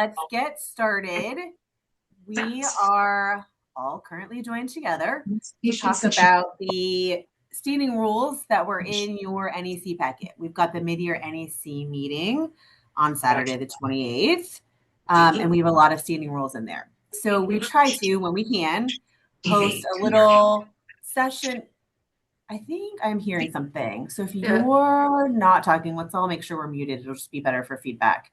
Let's get started. We are all currently joined together to talk about the standing rules that were in your NEC packet. We've got the mid-year NEC meeting on Saturday the 28th, and we have a lot of standing rules in there. So we try to, when we can, host a little session. I think I'm hearing something. So if you're not talking, let's all make sure we're muted. It'll just be better for feedback.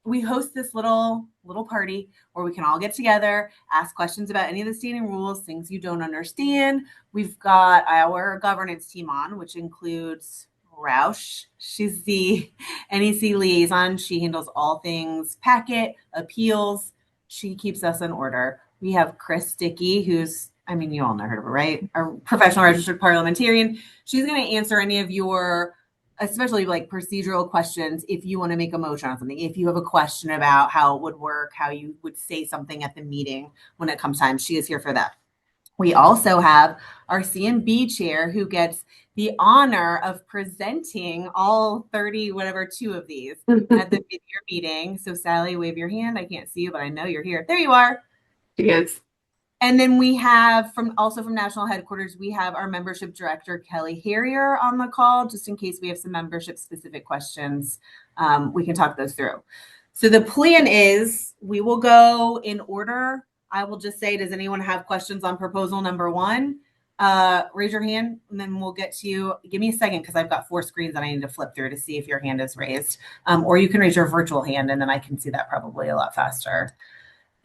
We host this little party where we can all get together, ask questions about any of the standing rules, things you don't understand. We've got our governance team on, which includes Roush. She's the NEC liaison. She handles all things packet, appeals. She keeps us in order. We have Chris Dickey, who's, you all know her, right? Our professional registered parliamentarian. She's going to answer any of your especially like procedural questions. If you want to make a motion on something, if you have a question about how it would work, how you would say something at the meeting when it comes time, she is here for that. We also have our CMB chair who gets the honor of presenting all 30, whatever, two of these at the mid-year meeting. So Sally, wave your hand. I can't see you, but I know you're here. There you are. Yes. And then we have from national headquarters, we have our membership director, Kelly Harrier, on the call, just in case we have some membership specific questions. We can talk those through. So the plan is we will go in order. I will just say, does anyone have questions on proposal number 1? Raise your hand and then we'll get to you. Give me a second because I've got 4 screens that I need to flip through to see if your hand is raised. Or you can raise your virtual hand and then I can see that probably a lot faster.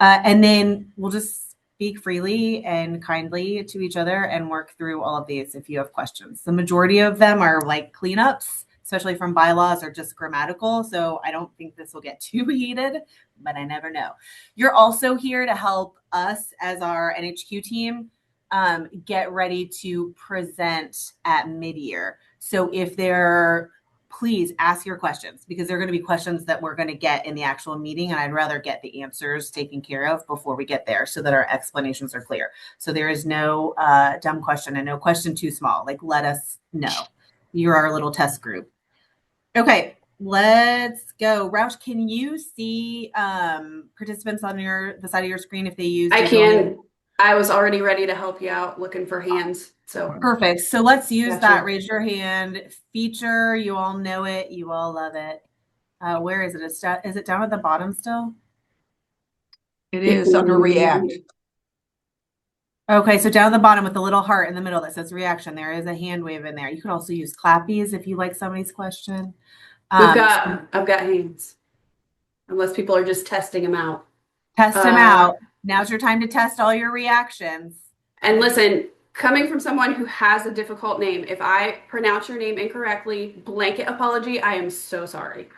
And then we'll just speak freely and kindly to each other and work through all of these if you have questions. The majority of them are like cleanups, especially from bylaws, or just grammatical. So I don't think this will get too heated, but I never know. You're also here to help us as our NHQ team get ready to present at mid-year. So if please ask your questions because they're going to be questions that we're going to get in the actual meeting. And I'd rather get the answers taken care of before we get there so that our explanations are clear. So there is no dumb question and no question too small. Like, let us know. You're our little test group. Okay, let's go. Roush, can you see participants on the side of your screen if they use? I can. I was already ready to help you out looking for hands. So perfect. So let's use that. Raise your hand feature. You all know it. You all love it. Where is it? Is it down at the bottom still? It is under React. Okay, so down at the bottom with the little heart in the middle that says reaction, there is a hand wave in there. You could also use clappies if you like somebody's question. I've got hands. Unless people are just testing them out. Test them out. Now's your time to test all your reactions. And listen, coming from someone who has a difficult name, if I pronounce your name incorrectly, blanket apology, I am so sorry.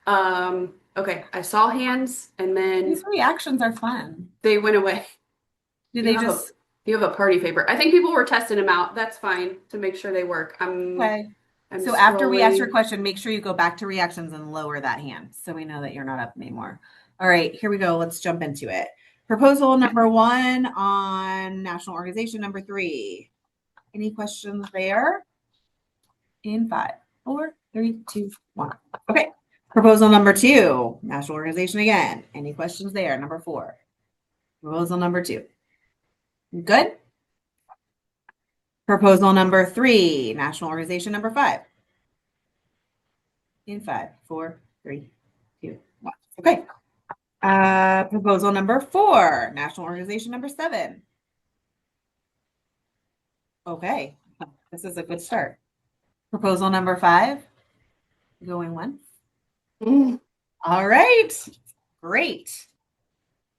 Okay, I saw hands and then... These reactions are fun. They went away. You have a party favor. I think people were testing them out. That's fine to make sure they work. Okay. So after we ask your question, make sure you go back to reactions and lower that hand so we know that you're not up anymore. All right, here we go. Let's jump into it. Proposal number 1 on national organization number 3. Any questions there? In 5, 4, 3, 2, 1. Okay. Proposal number 2, national organization again. Any questions there? Number 4. Proposal number 2. Good. Proposal number 3, national organization number 5. In 5, 4, 3, 2, 1. Okay. Proposal number 4, national organization number 7. Okay, this is a good start. Proposal number 5, going once. All right, great.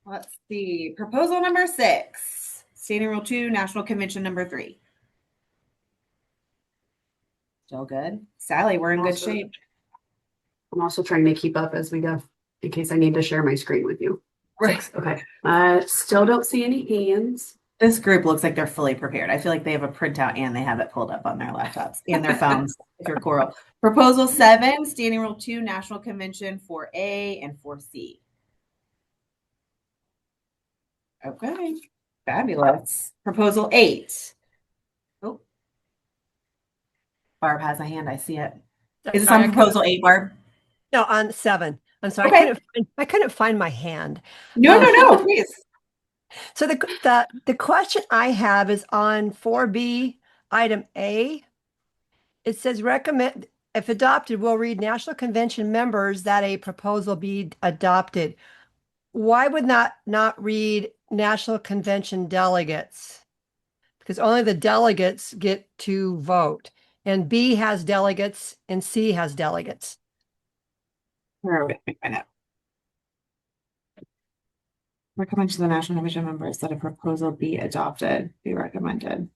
Let's see. Proposal number 6, standing rule 2, national convention number 3. Still good. Sally, we're in good shape. I'm also trying to keep up as we go in case I need to share my screen with you. Right. Okay. Still don't see any hands. This group looks like they're fully prepared. I feel like they have a printout and they have it pulled up on their laptops and their phones if you're Coral. Proposal 7, standing rule 2, national convention 4A and 4C. Okay, fabulous. Proposal 8. Oh, Barb has a hand. I see it. Is this on proposal 8, Barb? No, on 7. I'm sorry, Okay. I couldn't find my hand. No, please. So the question I have is on 4B, item A. It says recommend, if adopted, will read National Convention members that a proposal be adopted. Why would not read National Convention delegates? Because only the delegates get to vote. And B has delegates and C has delegates. Bear with me a minute. Recommend to the National Commission members that a proposal be adopted, be recommended.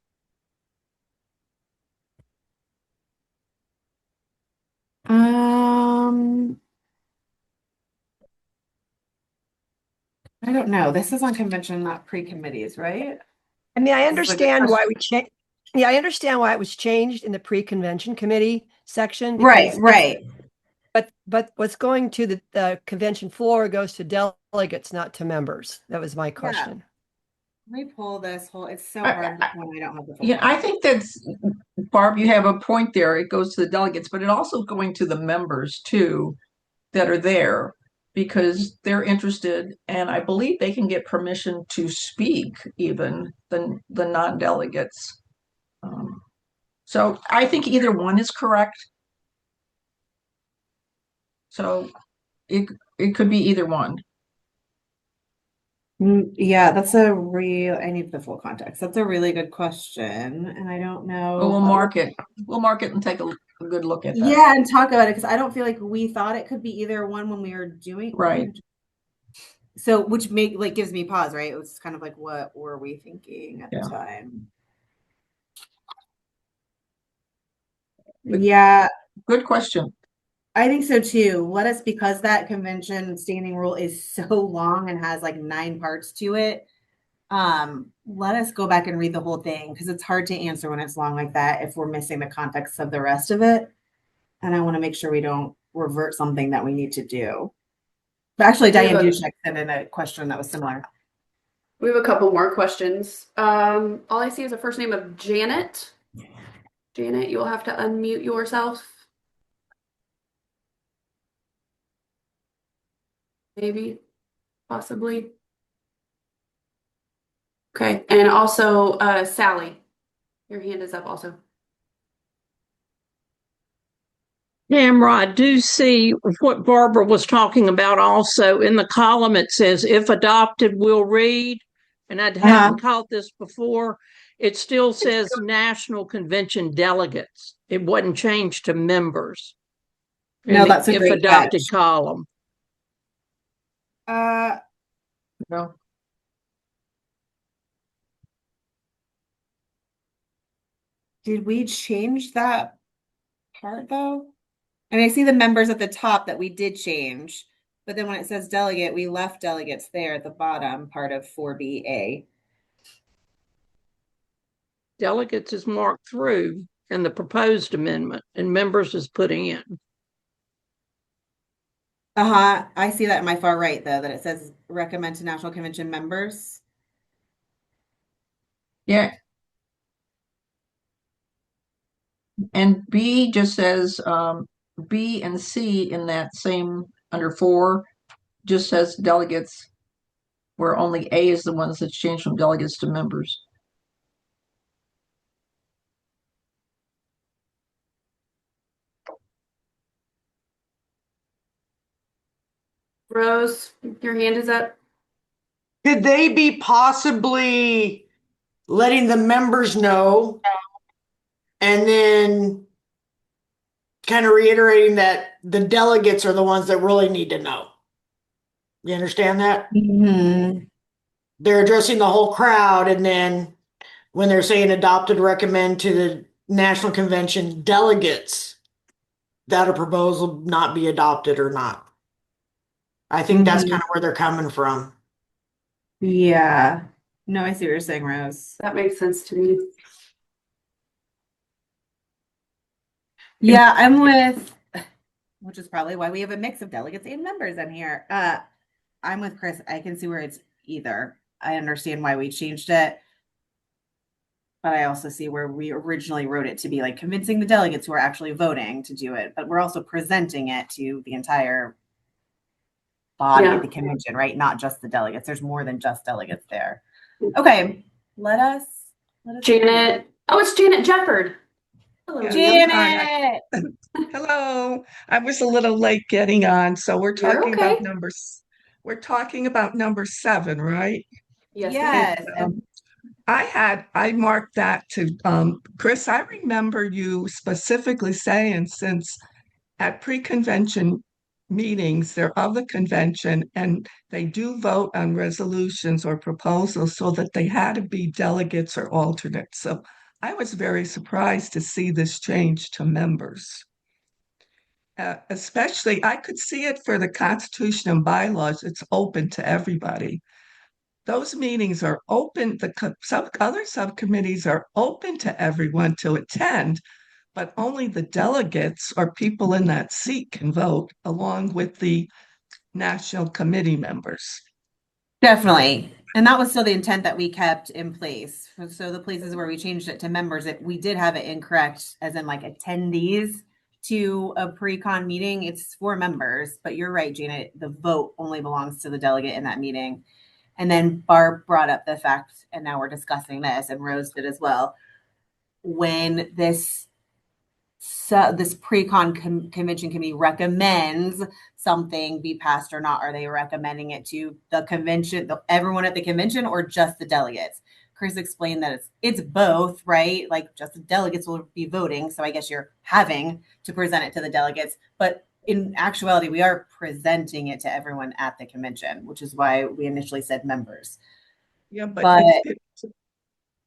I don't know. This is on convention, not pre-committees, right? I mean, I This is like a understand why question. we changed. Yeah, I understand why it was changed in the pre-convention committee section Right, because right. but what's going to the convention floor goes to delegates, not to members. That was my Yeah. question. Let me pull this whole, it's so hard when I don't have the full Yeah, I context. think that's, Barb, you have a point there. It goes to the delegates, but it also going to the members too that are there because they're interested, and I believe they can get permission to speak, even the non-delegates. So I think either one is correct. So it could be either one. Yeah, that's a real, I need the full context. That's a really good question. And I don't know. But we'll mark it. We'll mark it and take a good look at that. Yeah, and talk about it because I don't feel like we thought it could be either one when we were doing Right. So, which gives me pause, right? It was kind of like, what were we thinking at the time? Yeah, Good question. I think so too. Because that convention standing rule is so long and has like 9 parts to it. Let us go back and read the whole thing because it's hard to answer when it's long like that if we're missing the context of the rest of it. And I want to make sure we don't revert something that we need to do. But actually, Diane Dushek sent in a question that was similar. We have a couple more questions. All I see is a first name of Janet. Janet, you'll have to unmute yourself. Maybe, possibly. Okay, and also Sally, your hand is up also. Tamara, I do see what Barbara was talking about also. In the column, it says, if adopted, will read. And I hadn't caught this before. It still says National Convention delegates. It wasn't changed to members. No, that's a if great adopted catch. column. No. Did we change that part though? And I see the members at the top that we did change, but then when it says delegate, we left delegates there at the bottom part of 4BA. Delegates is marked through in the proposed amendment, and members is put in. I see that in my far right though, that it says recommend to National Convention members. Yeah. And B just says B and C in that same under 4 just says delegates, where only A is the ones that's changed from delegates to members. Rose, your hand is up. Could they be possibly letting the members know and then kind of reiterating that the delegates are the ones that really need to know? You understand that? Mm-hmm. They're addressing the whole crowd, and then when they're saying adopted, recommend to the National Convention delegates that a proposal not be adopted or not. I think that's kind of where they're coming from. Yeah. No, I see what you're saying, Rose. That makes sense to me. Yeah, I'm with, which is probably why we have a mix of delegates and members in here. I'm with Chris. I can see where it's either. I understand why we changed it, but I also see where we originally wrote it to be like convincing the delegates who are actually voting to do it, but we're also presenting it to the entire body Yeah. at the convention, right? Not just the delegates. There's more than just delegates there. Okay, let us Janet. Oh, it's Janet Jefford. Hello, Yes, Janet. hi. Janet. Hello. I was a little late getting on, so You're okay. we're talking about number 7, right? Yes, ma'am. Yes. And I marked that to Chris, I remember you specifically saying since at pre-convention meetings, they're of the convention and they do vote on resolutions or proposals so that they had to be delegates or alternates. So I was very surprised to see this change to members. Especially, I could see it for the Constitution and bylaws. It's open to everybody. Those meetings are open. Other subcommittees are open to everyone to attend, but only the delegates or people in that seat can vote, along with the national committee members. definitely. And that was still the intent that we kept in place. So the places where we changed it to members, we did have it incorrect, as in like attendees to a pre-con meeting. It's for members, but you're right, Janet. The vote only belongs to the delegate in that meeting. And then Barb brought up the fact, and now we're discussing this, and Rose did as well. When this pre-con convention committee recommends something be passed or not, are they recommending it to the convention, everyone at the convention, or just the delegates? Chris explained that it's both, right? Like just the delegates will be voting, so I guess you're having to present it to the delegates, but in actuality, we are presenting it to everyone at the convention, which is why we initially said members. Yeah, but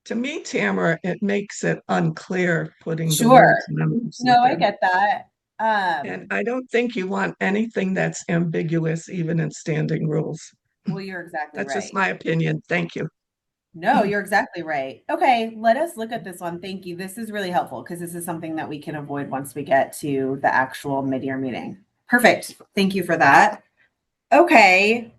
to me, Tamara, it makes it unclear putting the Sure. words members. No, I get that. And I don't think you want anything that's ambiguous, even in standing rules. Well, you're exactly That's just right. my opinion. Thank you. No, you're exactly right. Okay, let us look at this one. Thank you. This is really helpful because this is something that we can avoid once we get to the actual mid-year meeting. Perfect. Thank you for that. Okay.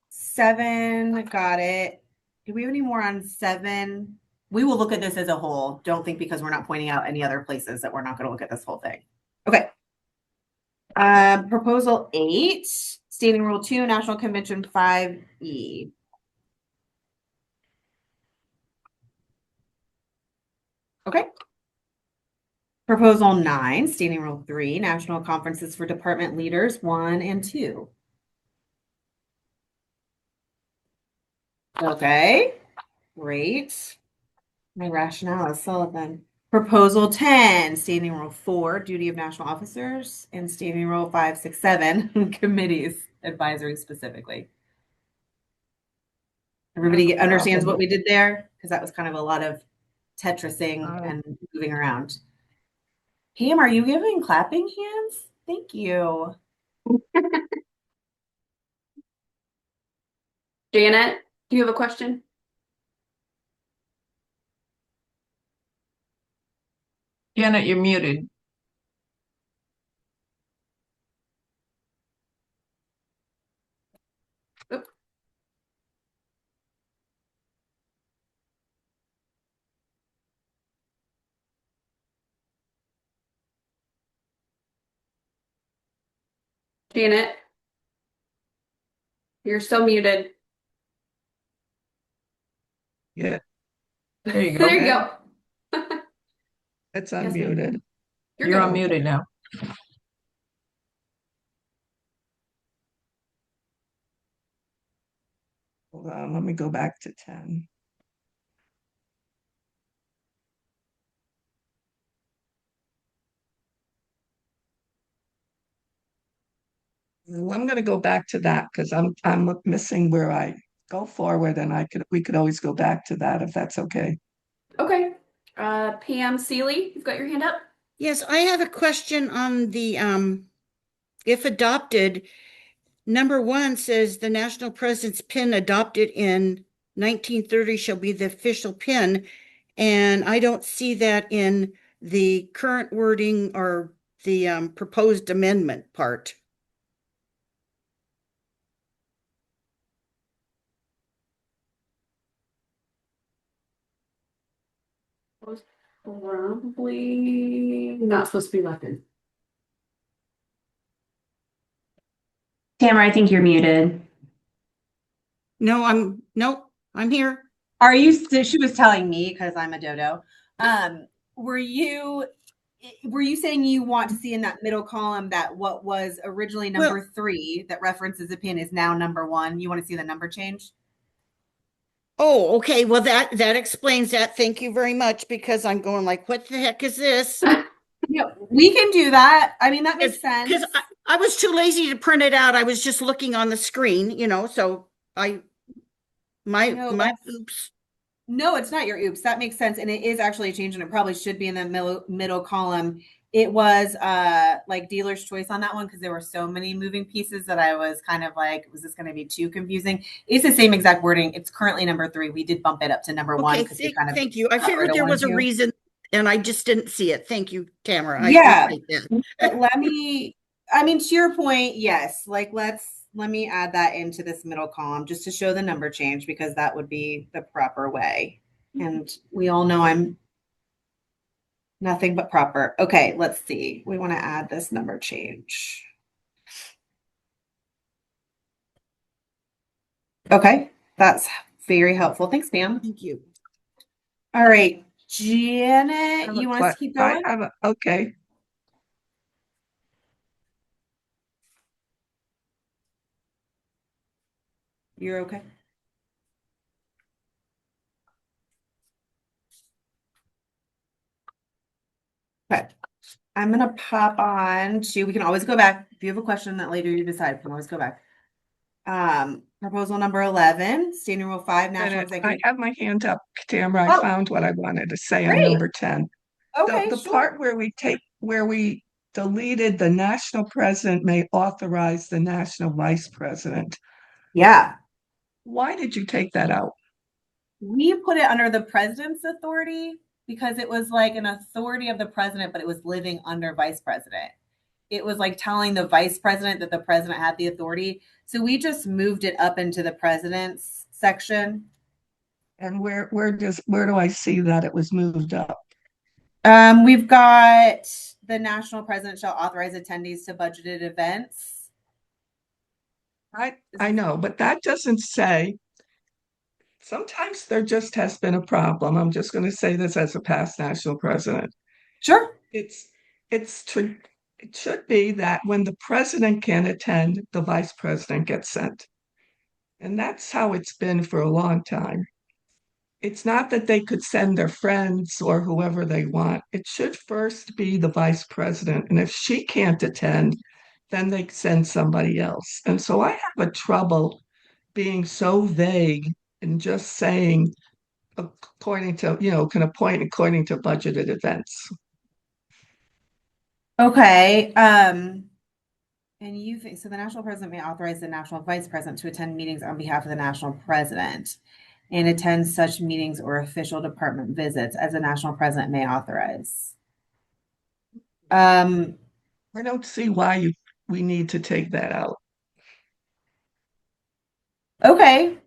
7, got it. Do we have any more on 7? We will look at this as a whole. Don't think because we're not pointing out any other places that we're not going to look at this whole thing. Okay. Proposal 8, Standing Rule 2, National Convention 5E. Okay. Proposal 9, Standing Rule 3, National Conferences for Department Leaders 1 and 2. Okay, great. My rationale is solid then. Proposal 10, Standing Rule 4, Duty of National Officers, and Standing Rule 5, 6, 7, Committees, Advisory specifically. Everybody understands what we did there? Because that was kind of a lot of Tetrising and moving around. Pam, are you giving clapping hands? Thank you. Janet, do you have a question? Janet, you're muted. Oop. Janet, you're still muted. Yeah, There you go. There you go. it's Yes, ma'am. unmuted. You're good. unmuted now. Hold on, let me go back to 10. Well, I'm going to go back to that because I'm missing where I go forward, and we could always go back to that if that's okay. Okay. Pam Seeley, you've got your hand up. Yes, I have a question on the if adopted. Number 1 says the national president's pin adopted in 1930 shall be the official pin, and I don't see that in the current wording or the proposed amendment part. Probably not supposed to be left in. Tamara, I think you're muted. No, nope, I'm here. Are you, she was telling me because I'm a dodo. Were you saying you want to see in that middle column that what was originally number 3 that references a pin is now number 1? You want to see the number change? Oh, okay. Well, that explains that. Thank you very much, because I'm going like, what the heck is this? Yeah, we can do that. I mean, that makes sense. Because I was too lazy to print it out. I was just looking on the screen, so my oops. No, it's not your oops. That makes sense. And it is actually a change, and it probably should be in the middle column. It was like dealer's choice on that one because there were so many moving pieces that I was kind of like, was this going to be too confusing? It's the same exact wording. It's currently number 3. We did bump it up to number 1 because we kind of thank you. I figured there was a reason, and I just didn't see it. Thank you, Tamara. Yeah. I appreciate that. To your point, yes. Like let me add that into this middle column just to show the number change, because that would be the proper way. And we all know I'm nothing but proper. Okay, let's see. We want to add this number change. Okay, that's very helpful. Thanks, Pam. Thank you. All right, Janet, you want us to keep going? Okay. You're okay? Okay. I'm going to pop on to, we can always go back. If you have a question that later you decide, we can always go back. Proposal number 11, Standing Rule 5, National Executive. I have my hand up, Tamara. I found what I wanted to say on number 10. Okay, the sure. part where we deleted the national president may authorize the national vice president. Yeah. Why did you take that out? We put it under the president's authority because it was like an authority of the president, but it was living under vice president. It was like telling the vice president that the president had the authority. So we just moved it up into the president's section. And where do I see that it was moved up? We've got the national president shall authorize attendees to budgeted events. I know, but that doesn't say. Sometimes there just has been a problem. I'm just going to say this as a past national president. Sure. It should be that when the president can attend, the vice president gets sent. And that's how it's been for a long time. It's not that they could send their friends or whoever they want. It should first be the vice president. And if she can't attend, then they send somebody else. And so I have a trouble being so vague and just saying, according to, can appoint according to budgeted events. Okay. And you think so? The national president may authorize the national vice president to attend meetings on behalf of the national president and attend such meetings or official department visits as the national president may authorize. I don't see why we need to take that out. Okay.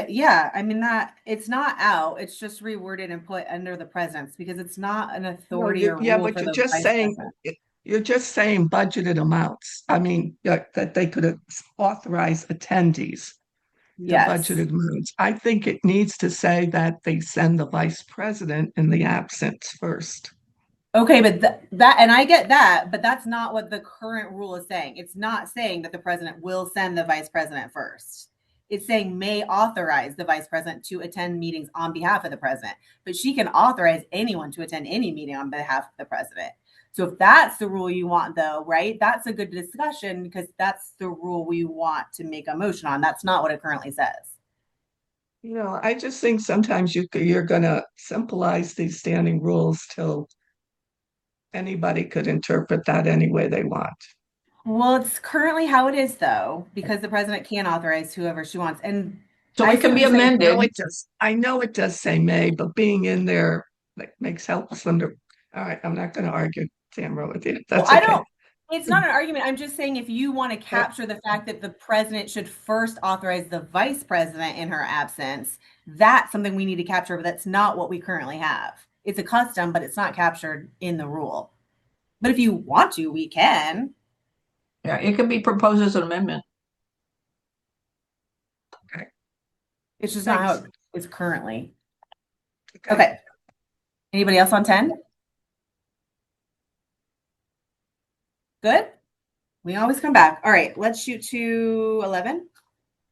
Yeah, I mean that it's not out. It's just reworded and put under the president's because it's not an authority or rule but for you're the just vice saying president. you're just saying budgeted amounts. I mean, that they could authorize attendees to budgeted amounts. I think it needs to say that they send the vice president in the absence first. Okay, but that and I get that, but that's not what the current rule is saying. It's not saying that the president will send the vice president first. It's saying may authorize the vice president to attend meetings on behalf of the president, but she can authorize anyone to attend any meeting on behalf of the president. So if that's the rule you want, though, right, that's a good discussion because that's the rule we want to make a motion on. That's not what it currently says. I just think sometimes you're going to simplify these standing rules till anybody could interpret that any way they want. Well, it's currently how it is, though, because the president can authorize whoever she wants. And so it can be amended. I know it does say may, but being in there helps them to. All right, I'm not going to argue, Tamara, with you. That's okay. It's not an argument. I'm just saying if you want to capture the fact that the president should first authorize the vice president in her absence, that's something we need to capture, but that's not what we currently have. It's a custom, but it's not captured in the rule. But if you want to, we can. Yeah, it can be proposed as an amendment. It's just not how Thanks. it is currently. Okay. Anybody else on 10? Good. We always come back. All right, let's shoot to 11.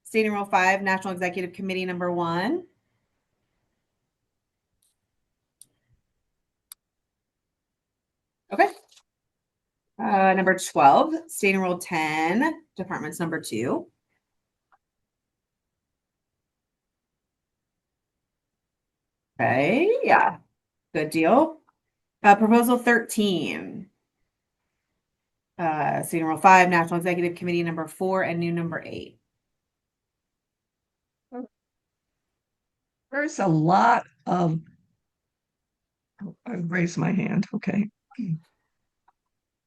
Standing Rule 5, National Executive Committee number 1. Okay. Number 12, Standing Rule 10, Departments number 2. Okay, yeah, good deal. Proposal 13. Standing Rule 5, National Executive Committee number 4 and new number 8. There's a lot of, I raised my hand, okay.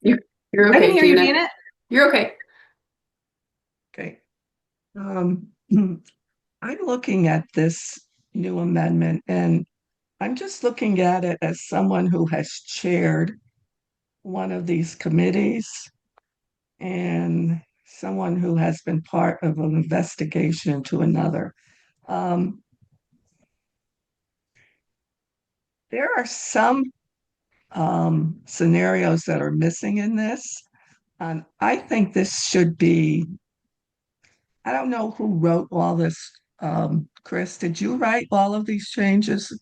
You're I can okay, hear you, Janet. Janet. You're okay. Okay. I'm looking at this new amendment and I'm just looking at it as someone who has chaired one of these committees and someone who has been part of an investigation to another. There are some scenarios that are missing in this. And I think this should be, I don't know who wrote all this. Chris, did you write all of these changes?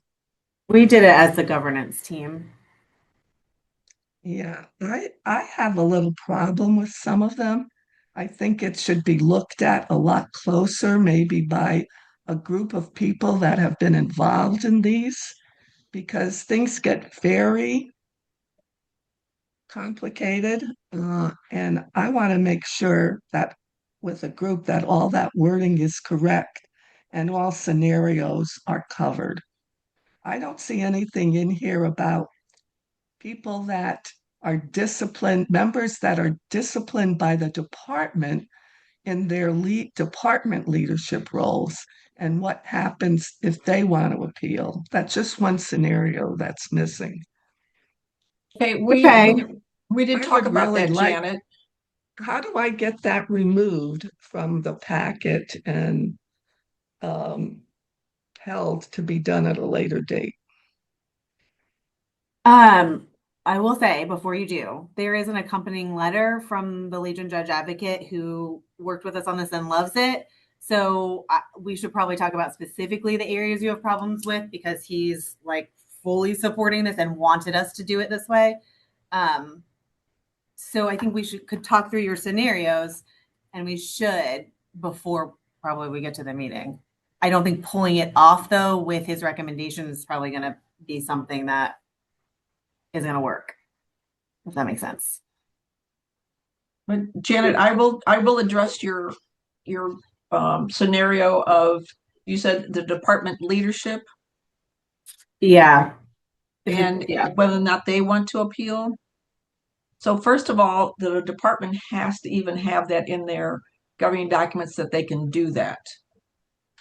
We did it as the governance team. Yeah, I have a little problem with some of them. I think it should be looked at a lot closer, maybe by a group of people that have been involved in these, because things get very complicated. And I want to make sure that with a group that all that wording is correct and all scenarios are covered. I don't see anything in here about people that are disciplined, members that are disciplined by the department in their department leadership roles and what happens if they want to appeal. That's just one scenario that's missing. Okay, Okay. we did I talk would about really that, like- Janet. How do I get that removed from the packet and held to be done at a later date? I will say before you do, there is an accompanying letter from the Legion Judge Advocate who worked with us on this and loves it. So we should probably talk about specifically the areas you have problems with because he's like fully supporting this and wanted us to do it this way. So I think we could talk through your scenarios and we should before probably we get to the meeting. I don't think pulling it off though with his recommendations is probably going to be something that is going to work, if that makes sense. But Janet, I will address your scenario of, you said the department leadership Yeah. and whether or not they want to appeal. So first of all, the department has to even have that in their governing documents that they can do that.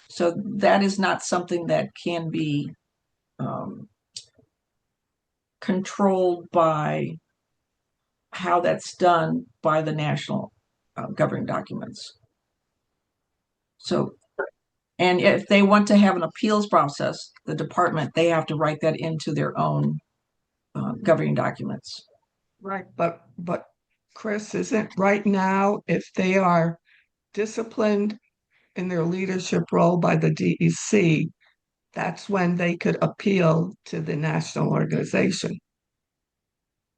So that is not something that can be controlled by how that's done by the national governing documents. So, and if they want to have an appeals process, the department, they have to write that into their own governing documents. Right, but Chris, isn't right now, if they are disciplined in their leadership role by the DEC, that's when they could appeal to the national organization.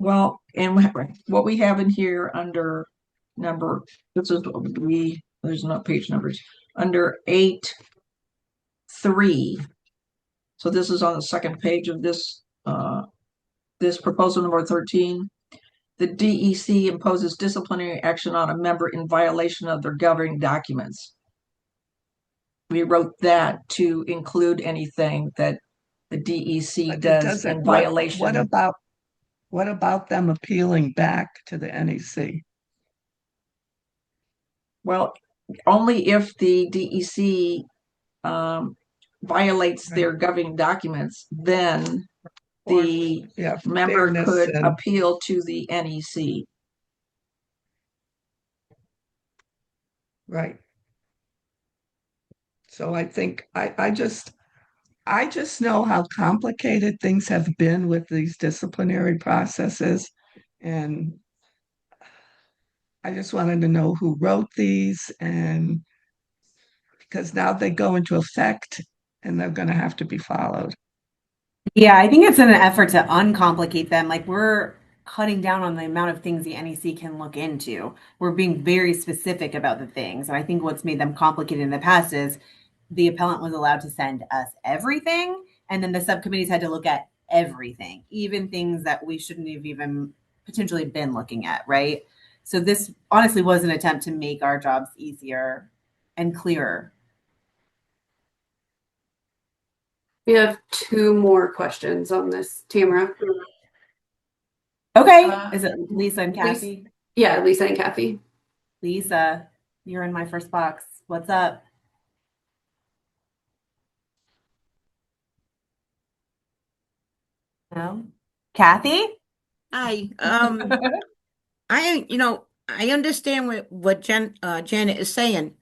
Well, and what we have in here under number, this is what there's not page numbers, under 8.3. So this is on the second page of this proposal number 13. The DEC imposes disciplinary action on a member in violation of their governing documents. We wrote that to include anything that the DEC does in violation. What about them appealing back to the NEC? Well, only if the DEC violates their governing documents, then the member could appeal to the NEC. Right. So I think I just know how complicated things have been with these disciplinary processes. And I just wanted to know who wrote these, and because now they go into effect and they're going to have to be followed. Yeah, I think it's in an effort to uncomplicate them. Like we're cutting down on the amount of things the NEC can look into. We're being very specific about the things. And I think what's made them complicated in the past is the appellant was allowed to send us everything, and then the subcommittees had to look at everything, even things that we shouldn't have even potentially been looking at, right? So this honestly was an attempt to make our jobs easier and clearer. We have 2 more questions on this, Tamara. Okay. Is it Lisa and Kathy? Yeah, Lisa and Kathy. Lisa, you're in my first box. What's up? No? Kathy? Hi. I understand what Janet is saying.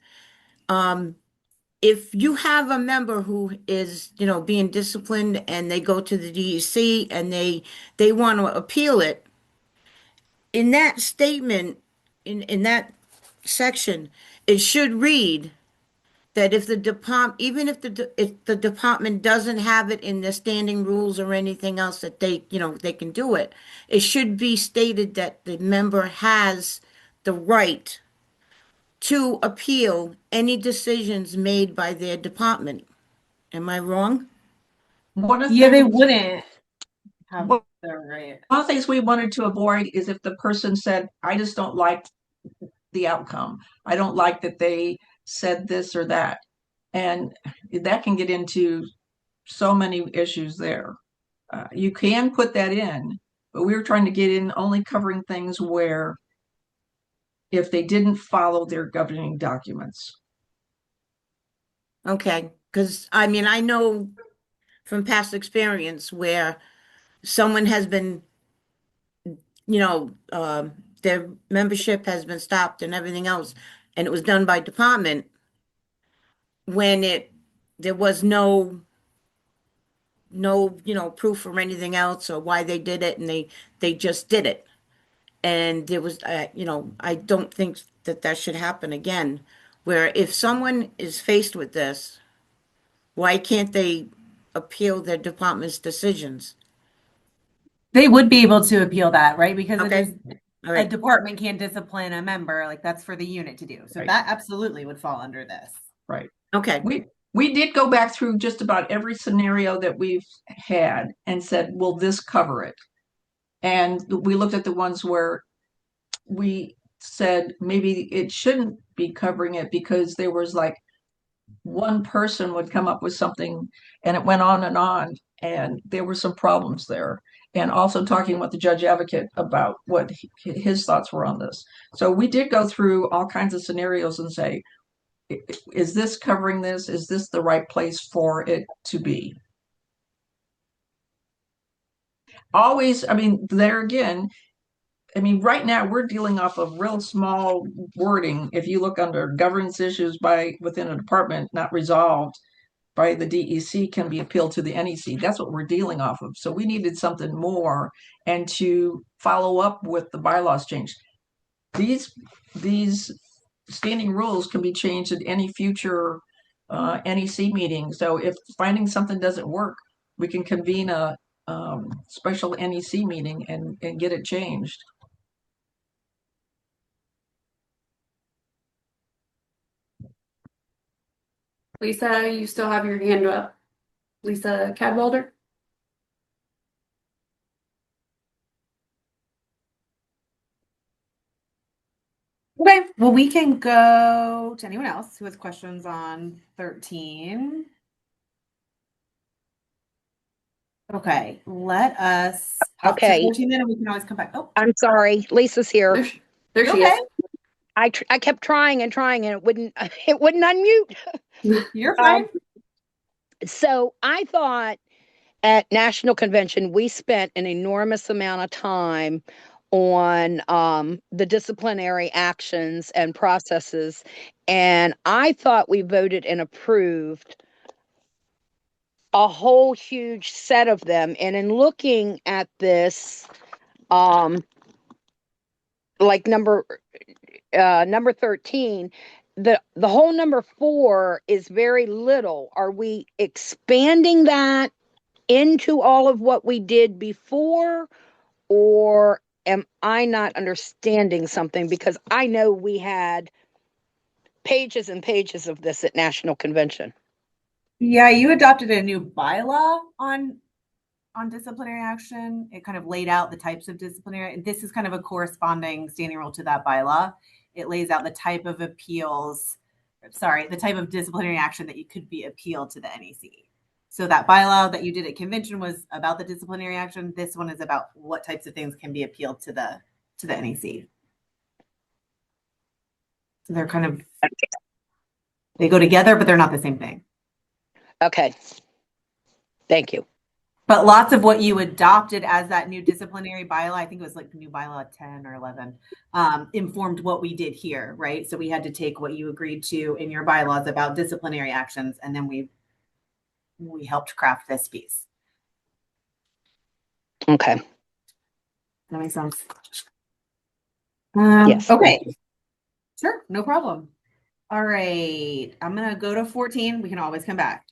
If you have a member who is, being disciplined and they go to the DEC and they want to appeal it, in that statement, in that section, it should read that if the department, even if the department doesn't have it in their standing rules or anything else that they can do it, it should be stated that the member has the right to appeal any decisions made by their department. Am I wrong? One of the Yeah, they things, wouldn't have one their right. of the things we wanted to avoid is if the person said, I just don't like the outcome. I don't like that they said this or that. And that can get into so many issues there. You can put that in, but we were trying to get in only covering things where if they didn't follow their governing documents. Okay, because I mean, I know from past experience where someone has been, their membership has been stopped and everything else, and it was done by department when there was no proof or anything else or why they did it, and they just did it. And there was, I don't think that should happen again, where if someone is faced with this, why can't they appeal their department's decisions? They would be able to appeal that, right? Because it Okay. is All a right. department can't discipline a member. Like that's for the unit to do. So Right. that absolutely would fall under this. Right. Okay. We did go back through just about every scenario that we've had and said, will this cover it? And we looked at the ones where we said maybe it shouldn't be covering it because there was like one person would come up with something and it went on and there were some problems there. And also talking with the judge advocate about what his thoughts were on this. So we did go through all kinds of scenarios and say, is this covering this? Is this the right place for it to be? Always, I mean, there again, I mean, right now we're dealing off of real small wording. If you look under governance issues by within a department not resolved by the DEC can be appealed to the NEC. That's what we're dealing off of. So we needed something more and to follow up with the bylaws change. These standing rules can be changed at any future NEC meeting. So if finding something doesn't work, we can convene a special NEC meeting and get it changed. Lisa, you still have your hand up. Lisa Cadwalder. Okay. Well, we can go to anyone else who has questions on 13. Okay, let us up to Okay. 14 then, and we can always come back. Oh, I'm sorry. Lisa's here. There she okay. is. I kept trying and trying and it wouldn't unmute. You're fine. So I thought at National Convention we spent an enormous amount of time on the disciplinary actions and processes. And I thought we voted and approved a whole huge set of them. And in looking at this, like number 13, the whole number 4 is very little. Are we expanding that into all of what we did before, or am I not understanding something? Because I know we had pages and pages of this at National Convention. Yeah, you adopted a new bylaw on disciplinary action. It kind of laid out the types of disciplinary, and this is kind of a corresponding standing rule to that bylaw. It lays out the type of the type of disciplinary action that you could be appealed to the NEC. So that bylaw that you did at convention was about the disciplinary action. This one is about what types of things can be appealed to the NEC. So they're kind of, they go together, but they're not the same thing. Okay. Thank you. But lots of what you adopted as that new disciplinary bylaw, I think it was like the new bylaw 10 or 11, informed what we did here, right? So we had to take what you agreed to in your bylaws about disciplinary actions, and then we helped craft this piece. Okay. That makes sense. Yes. Okay. Sure, no problem. All right, I'm gonna go to 14. We can always come back.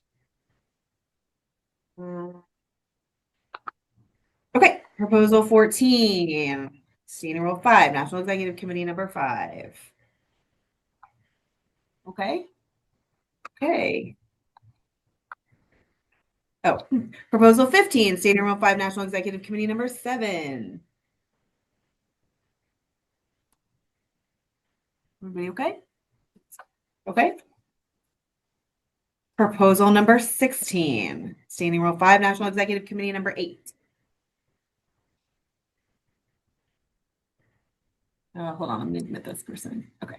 Okay, proposal 14, standing rule 5, National Executive Committee number 5. Okay. Oh, proposal 15, standing rule 5, National Executive Committee number 7. Everybody okay? Okay. Proposal number 16, standing rule 5, National Executive Committee number 8. Hold on, let me admit this person. Okay.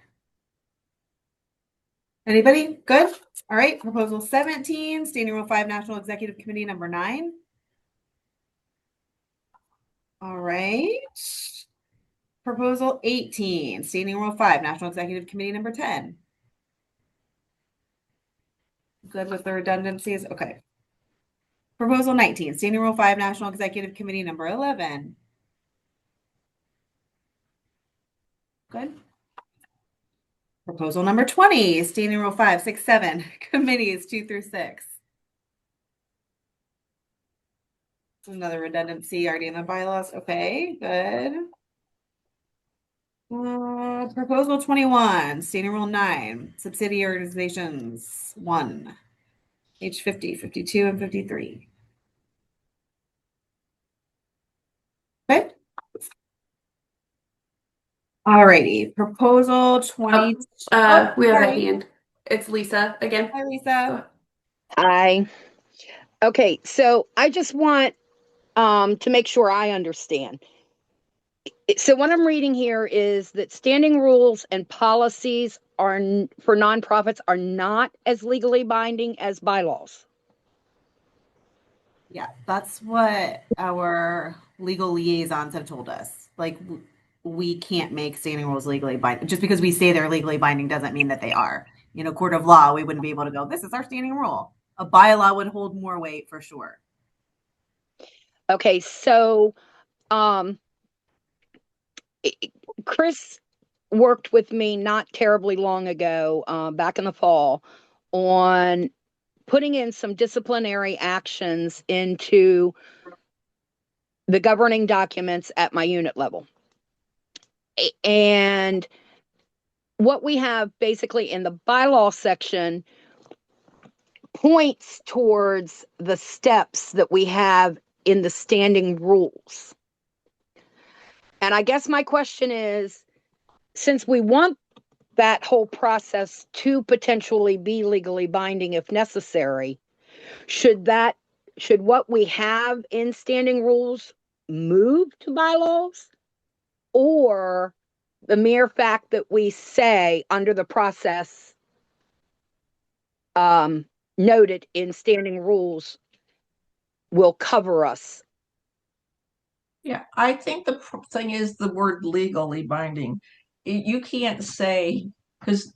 Anybody? Good? All right. Proposal 17, standing rule 5, National Executive Committee number 9. All right. Proposal 18, standing rule 5, National Executive Committee number 10. Good with the redundancies? Okay. Proposal 19, standing rule 5, National Executive Committee number 11. Good. Proposal number 20, standing rule 5, 6, 7, committees 2 through 6. Another redundancy already in the bylaws. Okay, good. Proposal 21, standing rule 9, subsidiary organizations 1, page 50, 52, and 53. Okay. Alrighty, proposal 20. We have sorry. a hand. It's Lisa again. Hi, Lisa. Hi. Okay, so I just want to make sure I understand. So what I'm reading here is that standing rules and policies are for nonprofits are not as legally binding as bylaws. Yeah, that's what our legal liaisons have told us. Like, we can't make standing rules legally binding. Just because we say they're legally binding doesn't mean that they are. In a court of law, we wouldn't be able to go, this is our standing rule. A bylaw would hold more weight for sure. Okay, so Chris worked with me not terribly long ago, back in the fall, on putting in some disciplinary actions into the governing documents at my unit level. And what we have basically in the bylaw section points towards the steps that we have in the standing rules. And I guess my question is, since we want that whole process to potentially be legally binding if necessary, should what we have in standing rules move to bylaws, or the mere fact that we say under the process noted in standing rules will cover us? Yeah, I think the thing is the word legally binding. You can't say, because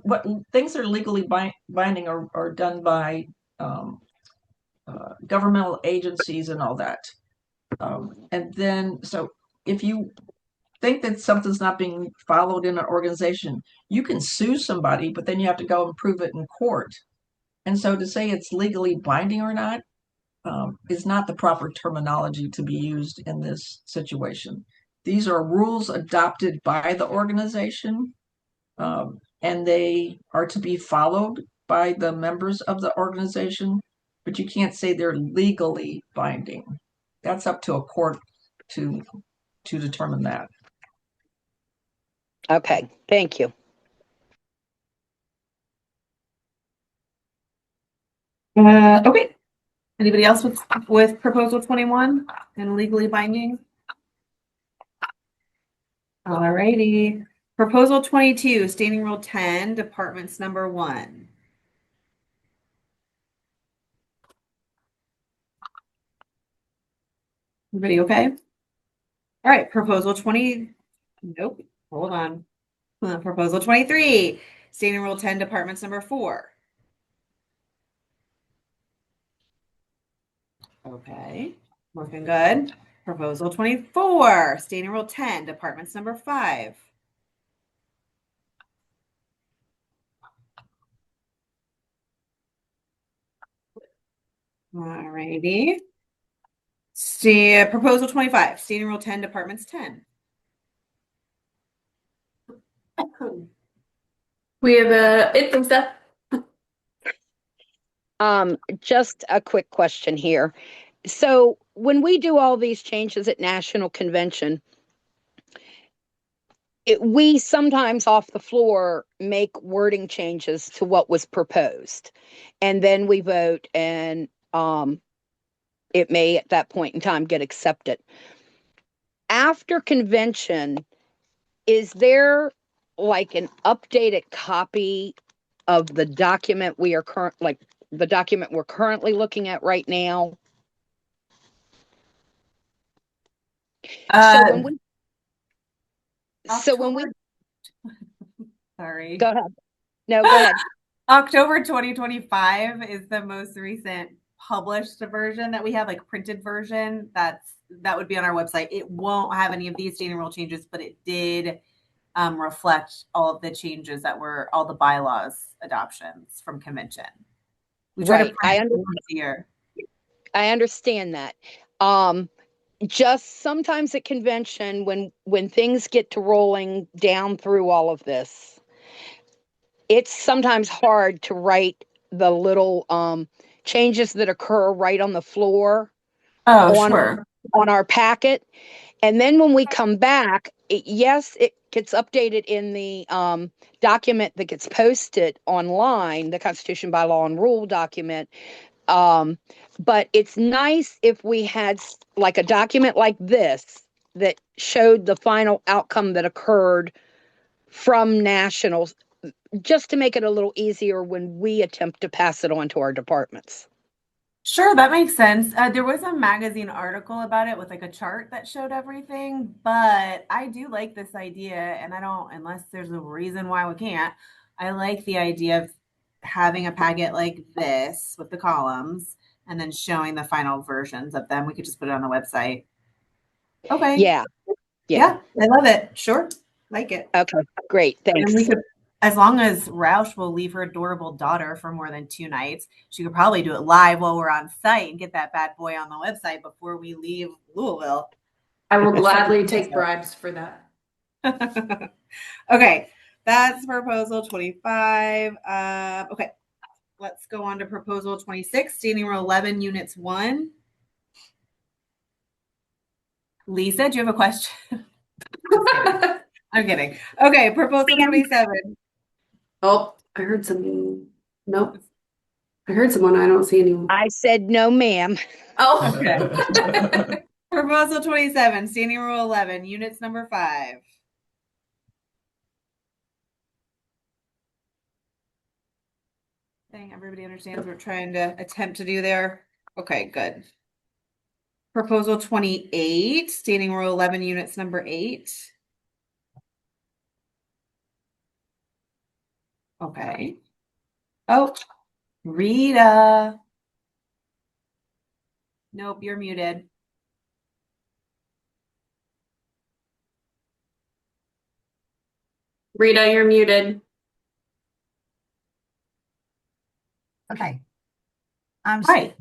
what things that are legally binding are done by um, governmental agencies and all that. And then, so if you think that something's not being followed in an organization, you can sue somebody, but then you have to go and prove it in court. And so to say it's legally binding or not is not the proper terminology to be used in this situation. These are rules adopted by the organization, and they are to be followed by the members of the organization, but you can't say they're legally binding. That's up to a court to determine that. Okay, thank you. Okay. Anybody else with proposal 21 and legally binding? All righty. Proposal 22, standing rule 10, departments number 1. Everybody okay? All right, proposal 20. Nope. Hold on. Proposal 23, standing rule 10, departments number 4. Okay, looking good. Proposal 24, standing rule 10, departments number 5. All righty. Proposal 25, standing rule 10, departments 10. We have it from Steph. Just a quick question here. So when we do all these changes at National Convention, we sometimes off the floor make wording changes to what was proposed, and then we vote, and it may at that point in time get accepted. After convention, is there like an updated copy of the document the document we're currently looking at right now? So when we Sorry. Go ahead. No, go ahead. October 2025 is the most recent published version that we have, like printed version. That would be on our website. It won't have any of these standing rule changes, but it did reflect all of the changes that were all the bylaws adoptions from convention. We try to print it once a year. I understand that. Just sometimes at convention, when things get to rolling down through all of this, it's sometimes hard to write the little changes that occur right on the floor on our packet. And then when we come back, yes, it gets updated in the document that gets posted online, the Constitution by Law and Rule document. But it's nice if we had like a document like this that showed the final outcome that occurred from nationals, just to make it a little easier when we attempt to pass it on to our departments. Sure, that makes sense. There was a magazine article about it with like a chart that showed everything, but I do like this idea, and I don't, unless there's a reason why we can't, I like the idea of having a packet like this with the columns and then showing the final versions of them. We could just put it on the website. Okay. Yeah. Yeah, I love it. Sure. Like it. Okay, great. Thanks. And we could, as long as Roush will leave her adorable daughter for more than 2 nights, she could probably do it live while we're on site and get that bad boy on the website before we leave Louisville. I will gladly take bribes for that. Okay, that's proposal 25. Okay, let's go on to proposal 26, standing rule 11, units 1. Lisa, do you have a question? I'm kidding. Okay, proposal 27. Oh, I heard some. Nope. I heard someone. I don't see anyone. I said no, ma'am. Oh, okay. Proposal 27, standing rule 11, units number 5. I think everybody understands what we're trying to attempt to do there. Okay, good. Proposal 28, standing rule 11 units number 8. Okay. Oh, Rita. Nope, you're muted. Rita, you're muted. Okay. Hi.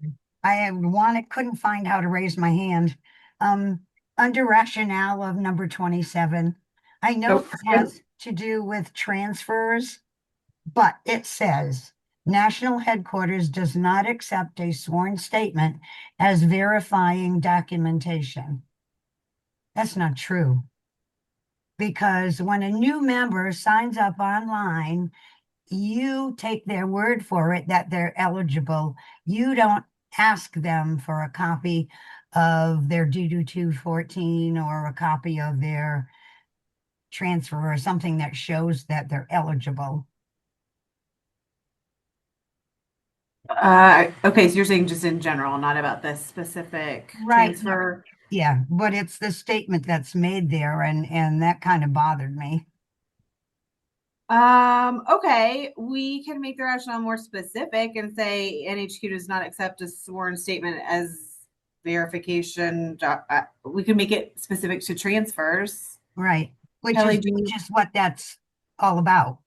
Couldn't find how to raise my hand. Under rationale of number 27, I know Oh, it has to do with transfers, but it says national headquarters does not accept a sworn statement as verifying documentation. That's not true. Because when a new member signs up online, you take their word for it that they're eligible. You don't ask them for a copy of their DD 214 or a copy of their transfer or something that shows that they're eligible. Okay, so you're saying just in general, not about this specific Right. transfer. Yeah, but it's the statement that's made there, and that kind of bothered me. Okay, we can make the rationale more specific and say NHQ does not accept a sworn statement as verification. We can make it specific to transfers. Right. Which Kelly, is just what that's all about.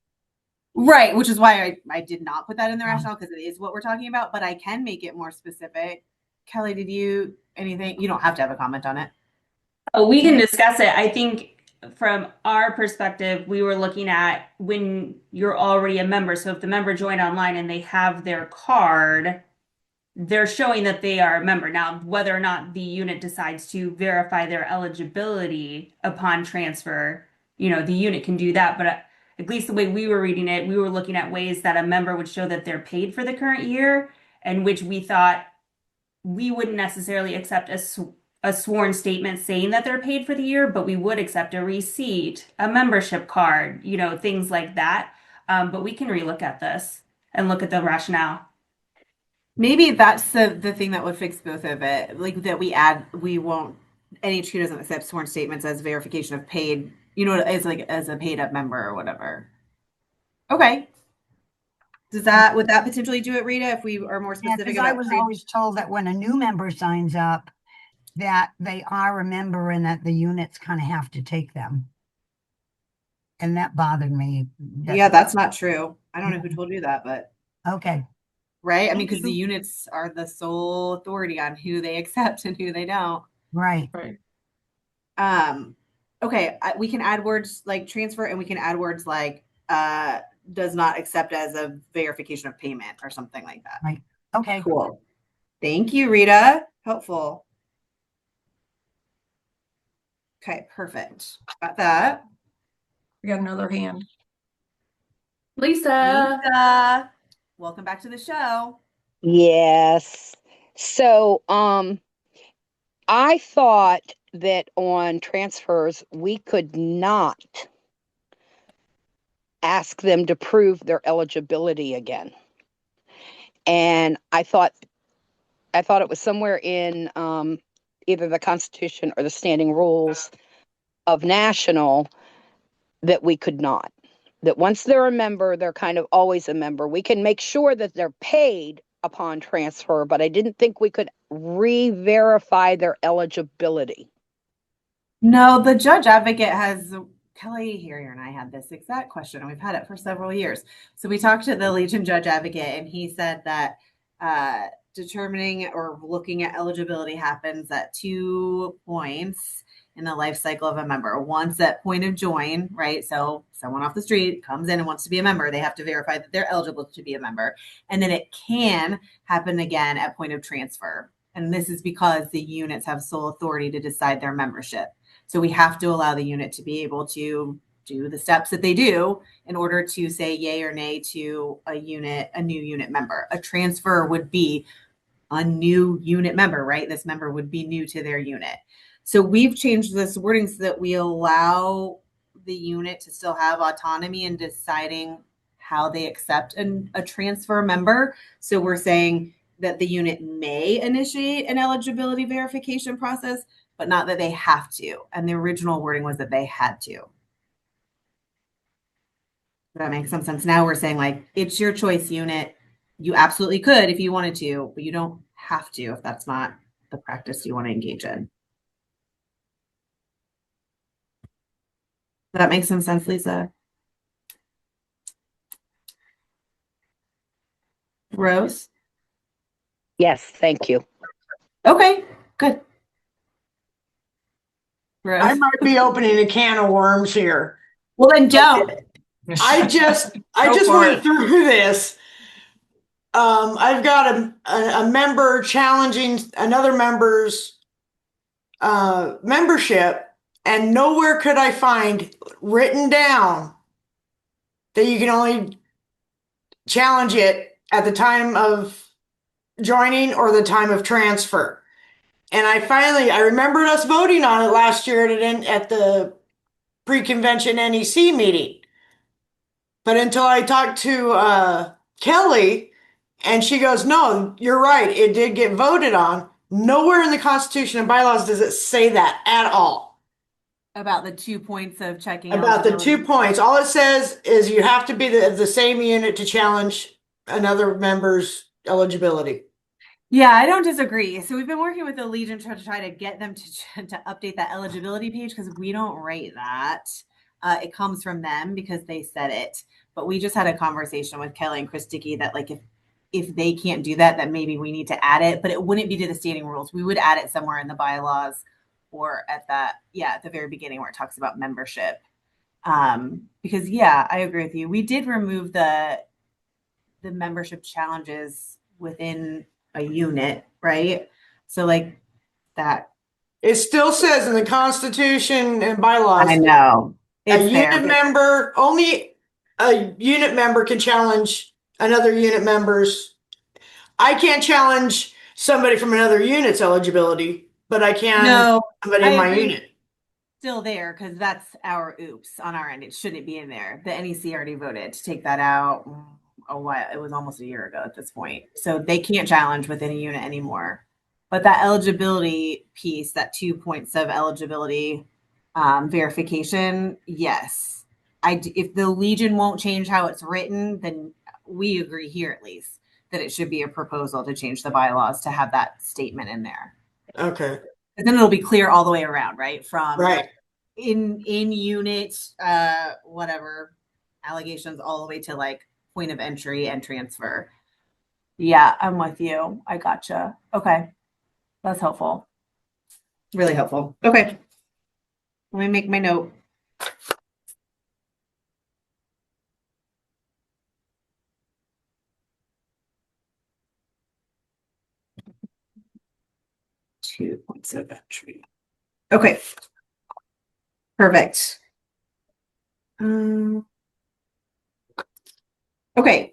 Right, which is why I did not put that in the rationale, because it is what we're talking about, but I can make it more specific. Kelly, did you anything? You don't have to have a comment on it. Oh, we can discuss it. I think from our perspective, we were looking at when you're already a member. So if the member joined online and they have their card, they're showing that they are a member. Now, whether or not the unit decides to verify their eligibility upon transfer, the unit can do that. But at least the way we were reading it, we were looking at ways that a member would show that they're paid for the current year, and which we thought we wouldn't necessarily accept a sworn statement saying that they're paid for the year, but we would accept a receipt, a membership card, things like that. But we can relook at this and look at the rationale. Maybe that's the thing that would fix both of it. Like that we won't, NHQ doesn't accept sworn statements as verification of paid, as a paid up member or whatever. Okay. Would that potentially do it, Rita, if we are more specific because about I was always told that when a new member signs up, that they are a member and that the units kind of have to take them. And that bothered me. Yeah, that's not true. I don't know who told you that, but okay. Right? I mean, because the units are the sole authority on who they accept and who they don't. Right. Right. Okay, we can add words like transfer, and we can add words like does not accept as a verification of payment or something like that. Right. Okay. Cool. Thank you, Rita. Helpful. Okay, perfect. Got that. We got another hand. Lisa. Welcome back to the show. Yes. So, I thought that on transfers, we could not ask them to prove their eligibility again. And I thought it was somewhere in either the Constitution or the standing rules of national that we could not. That once they're a member, they're kind of always a member. We can make sure that they're paid upon transfer, but I didn't think we could re-verify their eligibility. No, the judge advocate has, Kelly Harrier and I had this exact question, and we've had it for several years. So we talked to the Legion judge advocate, and he said that determining or looking at eligibility happens at 2 points in the life cycle of a member. Once at point of join, right? So someone off the street comes in and wants to be a member, they have to verify that they're eligible to be a member. And then it can happen again at point of transfer. And this is because the units have sole authority to decide their membership. So we have to allow the unit to be able to do the steps that they do in order to say yay or nay to a new unit member. A transfer would be a new unit member, right? This member would be new to their unit. So we've changed this wording so that we allow the unit to still have autonomy in deciding how they accept a transfer member. So we're saying that the unit may initiate an eligibility verification process, but not that they have to. And the original wording was that they had to. That makes some sense. Now we're saying like, it's your choice unit. You absolutely could if you wanted to, but you don't have to if that's not the practice you want to engage in. Does that make some sense, Lisa? Rose? Yes, thank you. Okay, good. Rose? I might be opening a can of worms here. Well, then don't. I just for went it. through this. I've got a member challenging another member's membership, and nowhere could I find written down that you can only challenge it at the time of joining or the time of transfer. And I remembered us voting on it last year at the pre-convention NEC meeting. But until I talked to Kelly, and she goes, no, you're right. It did get voted on. Nowhere in the Constitution and bylaws does it say that at all. About the 2 points of checking About the eligibility. 2 points. All it says is you have to be the same unit to challenge another member's eligibility. Yeah, I don't disagree. So we've been working with the Legion to try to get them to update that eligibility page because we don't write that. It comes from them because they said it. But we just had a conversation with Kelly and Chris Dickey that like if they can't do that, that maybe we need to add it, but it wouldn't be to the standing rules. We would add it somewhere in the bylaws or at the very beginning where it talks about membership. Because yeah, I agree with you. We did remove the membership challenges within a unit, right? So like that. It still says in the Constitution and bylaws. I know. It's a unit there. member, only a unit member can challenge another unit member's. I can't challenge somebody from another unit's eligibility, but I can No, somebody I in my agree. unit. Still there because that's our oops on our end. It shouldn't be in there. The NEC already voted to take that out a while. It was almost a year ago at this point. So they can't challenge within a unit anymore. But that eligibility piece, that 2 points of eligibility verification, yes. If the Legion won't change how it's written, then we agree here at least that it should be a proposal to change the bylaws to have that statement in there. Okay. And then it'll be clear all the way around, right? From Right. in unit, whatever allegations all the way to like point of entry and transfer. Yeah, I'm with you. I gotcha. Okay. That's helpful. Really helpful. Okay. Let me make my note. Two points of entry. Okay. Perfect. Okay.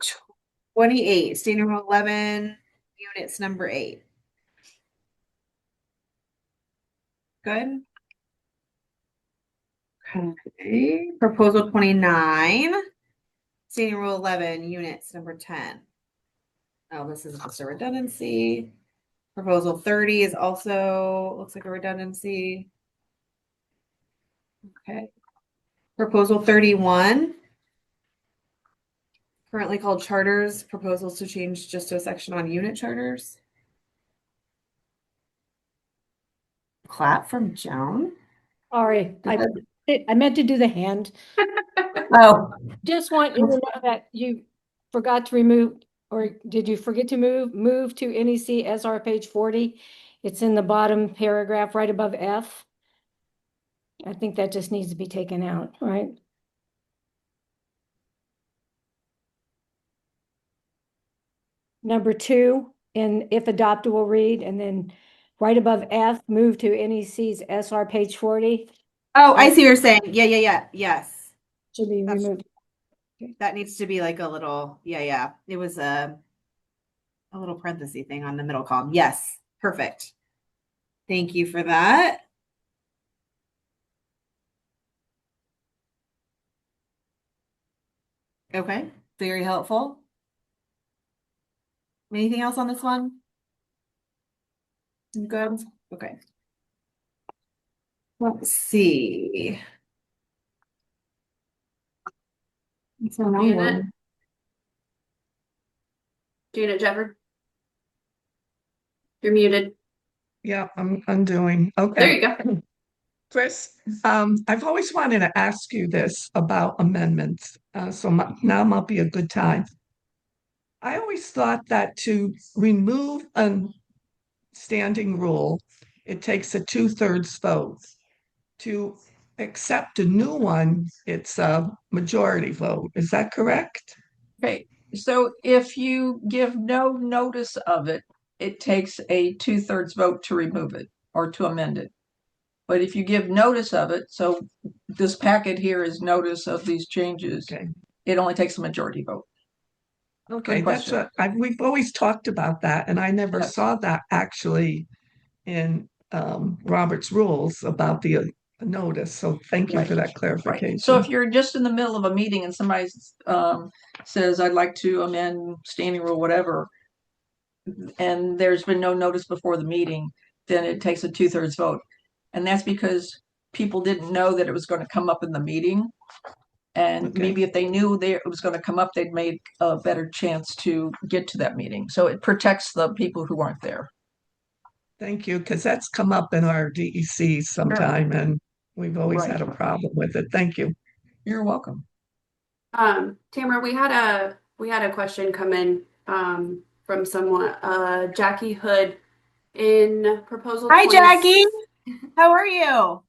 28, standing room 11, units number 8. Good. Okay. Proposal 29, standing rule 11, units number 10. Oh, this is just a redundancy. Proposal 30 is also, looks like a redundancy. Okay. Proposal 31, currently called charters, proposals to change just to a section on unit charters. Clap from Joan. Sorry, I meant to do the hand. Oh, Just want you to know that you forgot to remove, or did you forget to move to NEC SR page 40? It's in the bottom paragraph right above F. I think that just needs to be taken out, right? Number 2, and if adopted will read, and then right above F, move to NEC's SR page 40. oh, I see what you're saying. Yeah. Yes. Should be removed. That needs to be like a little, yeah. It was a little parenthesis thing on the middle column. Yes, perfect. Thank you for that. Okay, very helpful. Anything else on this one? Good. Okay. Let's see. It's a long Janet? one. Janet Jefford? You're muted. Yeah, I'm undoing. There Okay. you go. Chris, I've always wanted to ask you this about amendments, now might be a good time. I always thought that to remove a standing rule, it takes a 2/3 vote. To accept a new one, it's a majority vote. Is that correct? Okay, so if you give no notice of it, it takes a 2/3 vote to remove it or to amend it. But if you give notice of it, so this packet here is notice of these changes, Okay. it only takes a majority vote. Okay, Good that's question. what we've always talked about that, and I never Yes. saw that actually in Robert's rules about the notice. So thank you for that Right. clarification. So if you're just in the middle of a meeting and somebody says, I'd like to amend standing rule, whatever, and there's been no notice before the meeting, then it takes a 2/3 vote. And that's because people didn't know that it was going to come up in the meeting. And Okay. maybe if they knew it was going to come up, they'd make a better chance to get to that meeting. So it protects the people who weren't there. Thank you, because that's come up in our DEC sometime, and we've always Right. had a problem with it. Thank you. You're welcome. Tamara, we had a question come in from someone, Jackie Hood, in proposal Hi, 20. Jackie. How are you?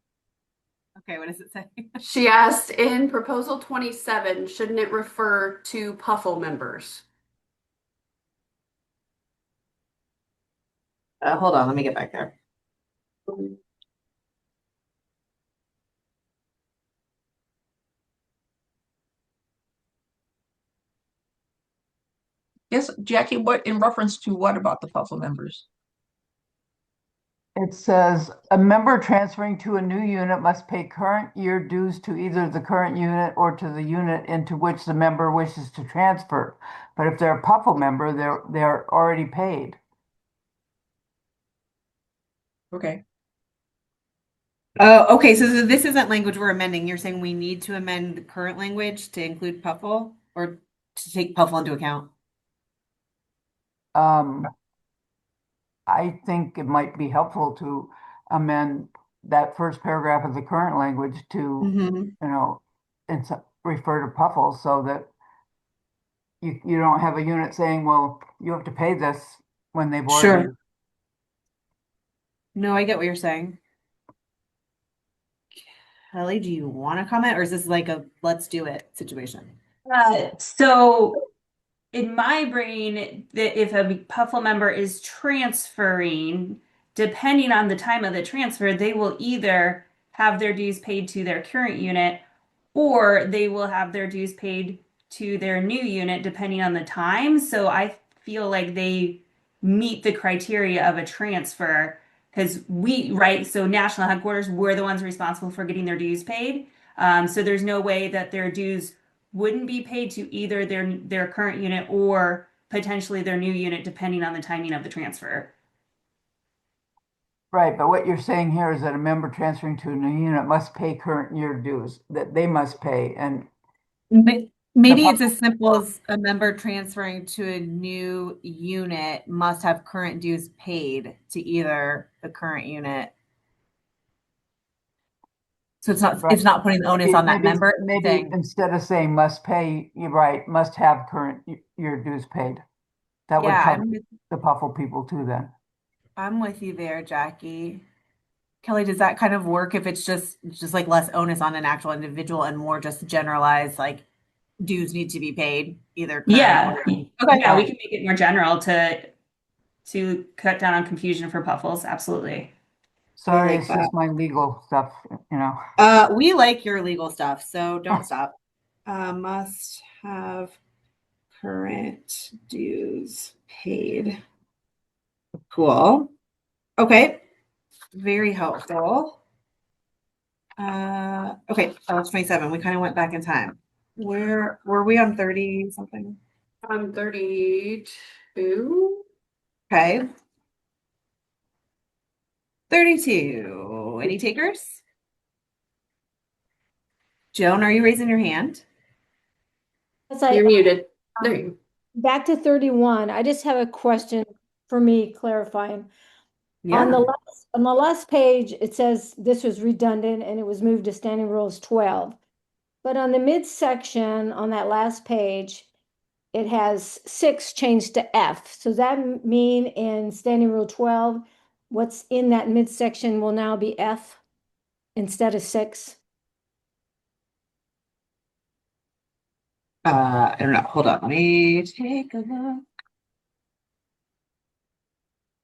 Okay, what does it say? She asked, in proposal 27, shouldn't it refer to PUFL members? Hold on, let me get back there. Yes, Jackie, what in reference to what about the PUFL members? It says a member transferring to a new unit must pay current year dues to either the current unit or to the unit into which the member wishes to transfer. But if they're a PUFL member, they're already paid. Okay. Oh, okay. So this isn't language we're amending. You're saying we need to amend the current language to include PUFL or to take PUFL into account? I think it might be helpful to amend that first paragraph of the current language to, you know, refer to PUFL so that you don't have a unit saying, well, you have to pay this when they've already. Sure. No, I get what you're saying. Kelly, do you want to comment, or is this like a let's do it situation? So in my brain, if a PUFL member is transferring, depending on the time of the transfer, they will either have their dues paid to their current unit or they will have their dues paid to their new unit depending on the time. So I feel like they meet the criteria of a transfer because right? So national headquarters, we're the ones responsible for getting their dues paid. So there's no way that their dues wouldn't be paid to either their current unit or potentially their new unit, depending on the timing of the transfer. Right, but what you're saying here is that a member transferring to a new unit must pay current year dues, that they must pay, and Maybe it's as simple as a member transferring to a new unit must have current dues paid to either the current unit. So it's not putting the onus on that member. Maybe instead of saying must pay, you're right, must have current year dues paid. That would cover the PUFL people too then. I'm with you there, Jackie. Kelly, does that kind of work if it's just like less onus on an actual individual and more just generalized, like dues need to be paid either? Yeah. Okay. Yeah, we can make it more general to cut down on confusion for PUFLs. Absolutely. Sorry, it's just my legal stuff, you know. We like your legal stuff, so don't stop. Must have current dues paid. Cool. Okay. Very helpful. Okay, it's 27. We kind of went back in time. Where were we on 30 something? 30. Ooh. Okay. 32. Any takers? Joan, are you raising your hand? You're muted. There you go. Back to 31. I just have a question for me clarifying. Yeah. On the last page, it says this was redundant and it was moved to standing rules 12. But on the midsection on that last page, it has 6 changed to F. So does that mean in standing rule 12, what's in that midsection will now be F instead of 6? I don't know. Hold on. Let me take a look.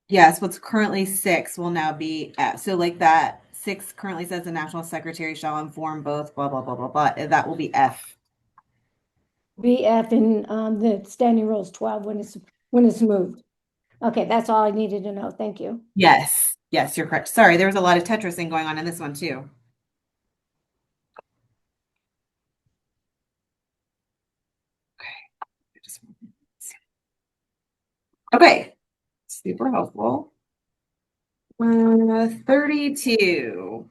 Yes, what's currently 6 will now be F. So like that 6 currently says the national secretary shall inform both blah blah blah blah blah. That will be F. BF in the standing rules 12 when it's moved. Okay, that's all I needed to know. Thank you. Yes. Yes, you're correct. Sorry, there was a lot of Tetrising going on in this one too. Okay. Super helpful. 32.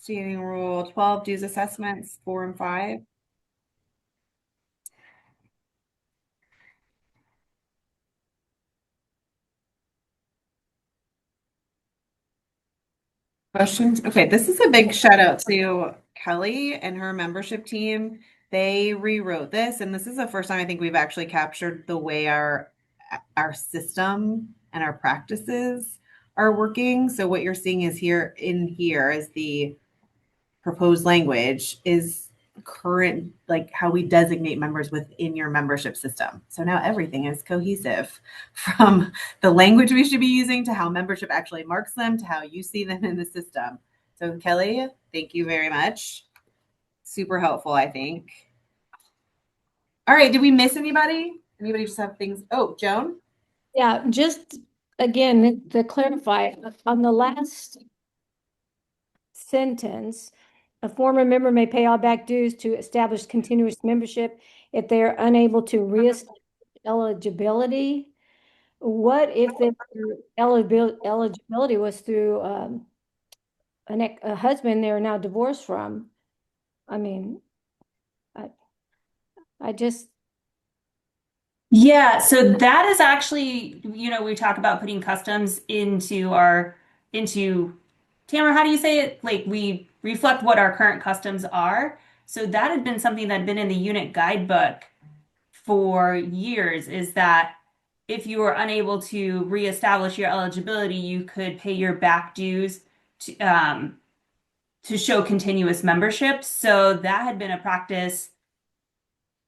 Standing rule 12, dues assessments 4 and 5. Questions? Okay, this is a big shout out to Kelly and her membership team. They rewrote this, and this is the first time I think we've actually captured the way our system and our practices are working. So what you're seeing is here is the proposed language is current, like how we designate members within your membership system. So now everything is cohesive from the language we should be using to how membership actually marks them to how you see them in the system. So Kelly, thank you very much. Super helpful, I think. All right, did we miss anybody? Anybody just have things? Oh, Joan? Yeah, just again to clarify, on the last sentence, a former member may pay all back dues to establish continuous membership if they are unable to reestablish eligibility. What if their eligibility was through a husband they're now divorced from? I mean, I just Yeah, so that is actually, we talk about putting customs into Tamara, how do you say it? Like we reflect what our current customs are. So that had been something that had been in the unit guidebook for years, is that if you were unable to reestablish your eligibility, you could pay your back dues to show continuous membership. So that had been a practice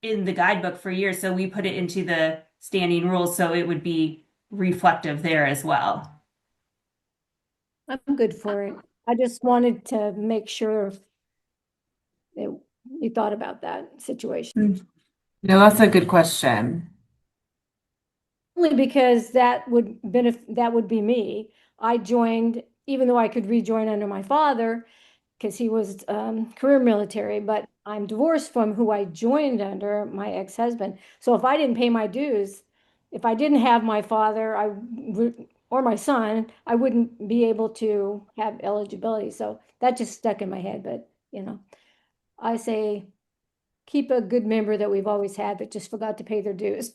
in the guidebook for years. So we put it into the standing rules so it would be reflective there as well. I'm good for it. I just wanted to make sure that you thought about that situation. No, that's a good question. Only because that would be me. I joined, even though I could rejoin under my father, because he was career military, but I'm divorced from who I joined under, my ex-husband. So if I didn't pay my dues, if I didn't have my father, or my son, I wouldn't be able to have eligibility. So that just stuck in my head. But I say keep a good member that we've always had that just forgot to pay their dues.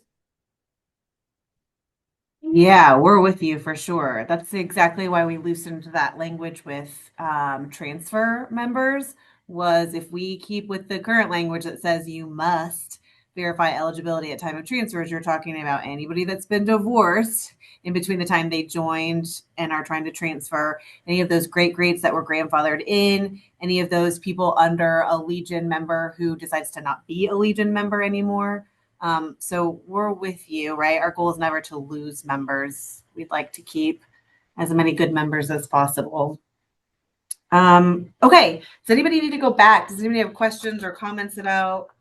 Yeah, we're with you for sure. That's exactly why we loosened that language with transfer members, was if we keep with the current language that says you must verify eligibility at time of transfers, you're talking about anybody that's been divorced in between the time they joined and are trying to transfer, any of those great greats that were grandfathered in, any of those people under a Legion member who decides to not be a Legion member anymore. So we're with you, right? Our goal is never to lose members. We'd like to keep as many good members as possible. Okay. Does anybody need to go back? Does anybody have questions or comments about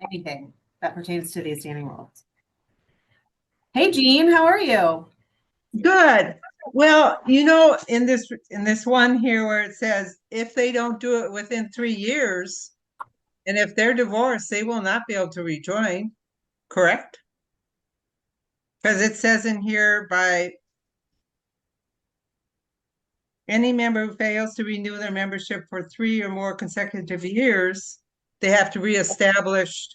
anything that pertains to these standing rules? Hey, Jean, how are you? Good. Well, in this one here where it says if they don't do it within 3 years, and if they're divorced, they will not be able to rejoin, correct? Because it says in here, by any member who fails to renew their membership for 3 or more consecutive years, they have to reestablish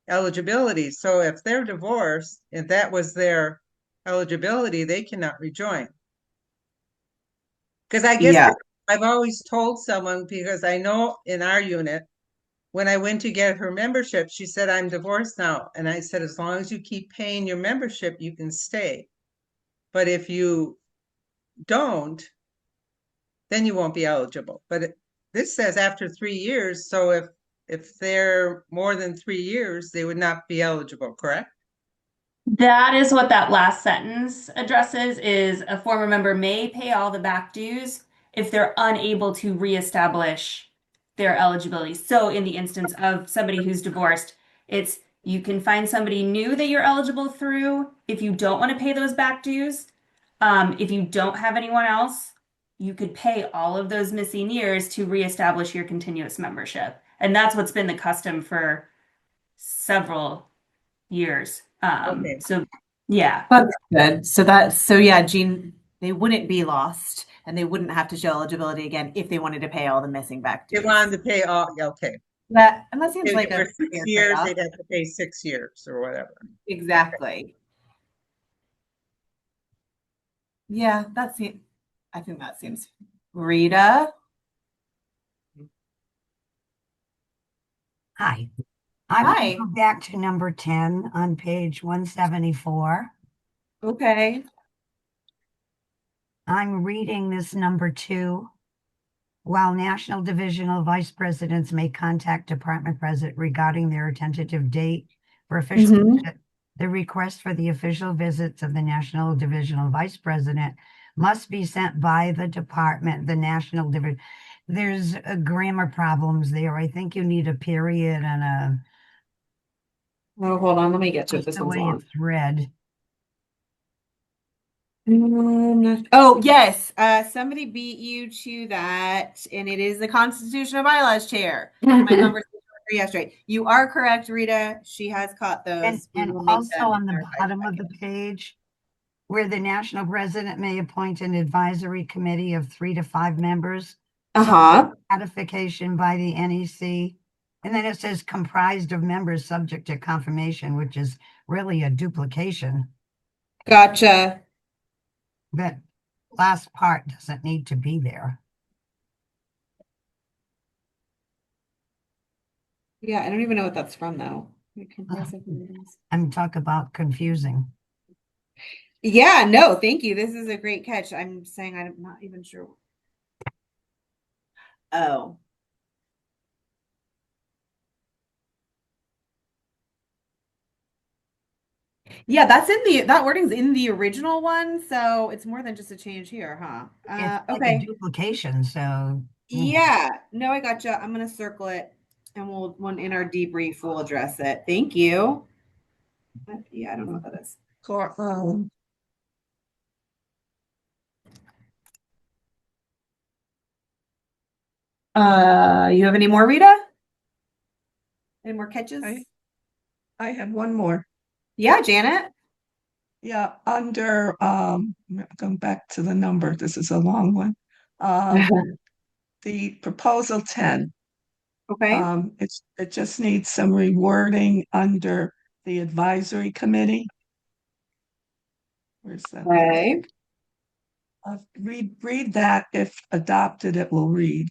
eligibility. So if they're divorced and that was their eligibility, they cannot rejoin. Because I guess Yeah. I've always told someone, because I know in our unit, when I went to get her membership, she said, I'm divorced now. And I said, as long as you keep paying your membership, you can stay. But if you don't, then you won't be eligible. But this says after 3 years. So if they're more than 3 years, they would not be eligible, correct? That is what that last sentence addresses, is a former member may pay all the back dues if they're unable to reestablish their eligibility. So in the instance of somebody who's divorced, it's you can find somebody new that you're eligible through if you don't want to pay those back dues. If you don't have anyone else, you could pay all of those missing years to reestablish your continuous membership. And that's what's been the custom for several years. Okay. So yeah. That's good. So yeah, Jean, they wouldn't be lost and they wouldn't have to show eligibility again if they wanted to pay all the missing back They dues. wanted to pay all, okay. And that seems If like they were a 6 fair years, trade-off. they'd have to pay 6 years or whatever. Exactly. Yeah, I think that seems. Rita? Hi. I Hi. want to go back to number 10 on page 174. Okay. I'm reading this number 2. While National Divisional Vice Presidents may contact Department President regarding their tentative date for official visit, the request for the official visits of the National Divisional Vice President must be sent by the department, the National Division. There's grammar problems there. I think you need a period and a. Oh, hold on. Let me get to it. This the one's way long. it's read. Oh, yes. Somebody beat you to that, and it is the Constitutional Bylaws chair. My conversation with her yesterday. You are correct, Rita. She has caught those. And also on the bottom of the page, where the national president may appoint an advisory committee of 3 to 5 members. Ratification by the NEC. And then it says comprised of members subject to confirmation, which is really a duplication. Gotcha. That last part doesn't need to be there. Yeah, I don't even know what that's from, though. I'm talking about confusing. Yeah, no, thank you. This is a great catch. I'm saying I'm not even sure. Oh. Yeah, that wording's in the original one, so it's more than just a change here, huh? It's like Okay. a duplication, so. Yeah, no, I gotcha. I'm gonna circle it, and when in our debrief, we'll address it. Thank you. Yeah, I don't know what that is. You have any more, Rita? Any more catches? I have one more. Yeah, Janet. Yeah, under going back to the number, this is a long one. The proposal 10. Okay. It just needs some rewording under the advisory committee. Where's that? Okay. Read that. If adopted, it will read.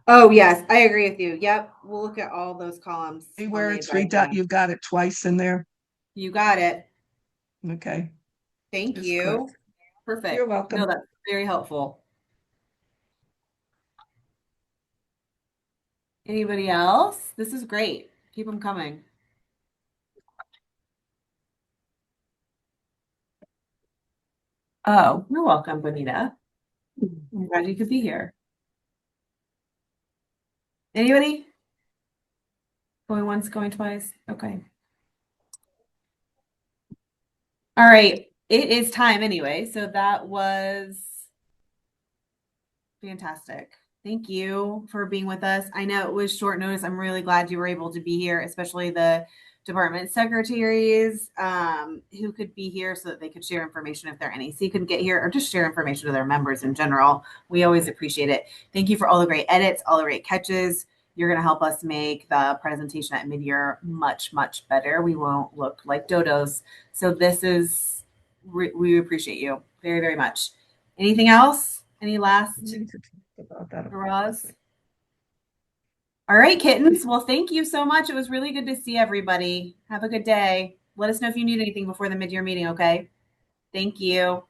Oh, yes, I agree with you. Yep, we'll look at all those columns. See where it's you've got it twice in there. You got it. Okay. Thank That's you. correct. Perfect. You're welcome. No, that's very helpful. Anybody else? This is great. Keep them coming. Oh, you're welcome, Bonita. I'm glad you could be here. Anybody? Going once, going twice? Okay. All right. It is time anyway. So that was fantastic. Thank you for being with us. I know it was short notice. I'm really glad you were able to be here, especially the department secretaries who could be here so that they could share information if their NEC couldn't get here, or just share information to their members in general. We always appreciate it. Thank you for all the great edits, all the great catches. You're going to help us make the presentation at midyear much, much better. We won't look like dodos. So this is, we appreciate you very, very much. Anything else? Any last hurrahs? All right, kittens. Well, thank you so much. It was really good to see everybody. Have a good day. Let us know if you need anything before the mid-year meeting, okay? Thank you.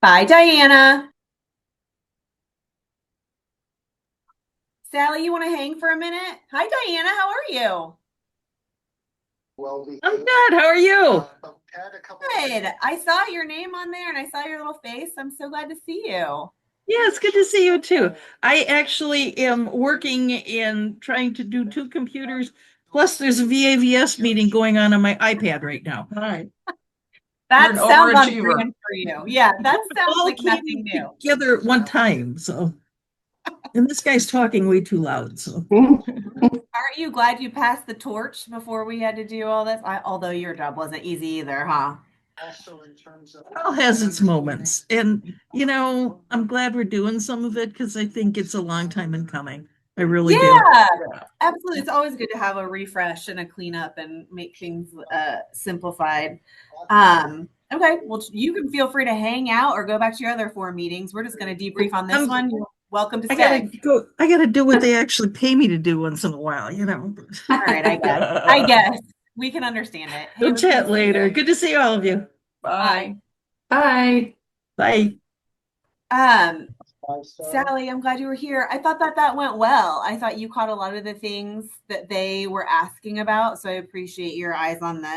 Bye, Diana. Sally, you want to hang for a minute? Hi, Diana. How are you? I'm good. How are you? Good. I saw your name on there and I saw your little face. I'm so glad to see you. Yeah, it's good to see you too. I actually am working in trying to do 2 computers. Plus, there's a VAVS meeting going on my iPad right now. Right. That You're an sounds on overachiever. brand for you. Yeah, that sounds All like nothing came new. together at one time. So, and this guy's talking way too loud. So, aren't you glad you passed the torch before we had to do all this? Although your job wasn't easy either, huh? it all has its moments, and you know, I'm glad we're doing some of it because I think it's a long time in coming. I really do. Yeah, absolutely. It's always good to have a refresh and a cleanup and make things simplified. Okay, well, you can feel free to hang out or go back to your other 4 meetings. We're just going to debrief on this one. You're welcome to stay. I gotta do what they actually pay me to do once in a while, you know. All right, I guess we can understand it. Hey, We'll chat later. Good to see all of you. Bye. Bye. Bye. Sally, I'm glad you were here. I thought that went well. I thought you caught a lot of the things that they were asking about, so I appreciate your eyes on this.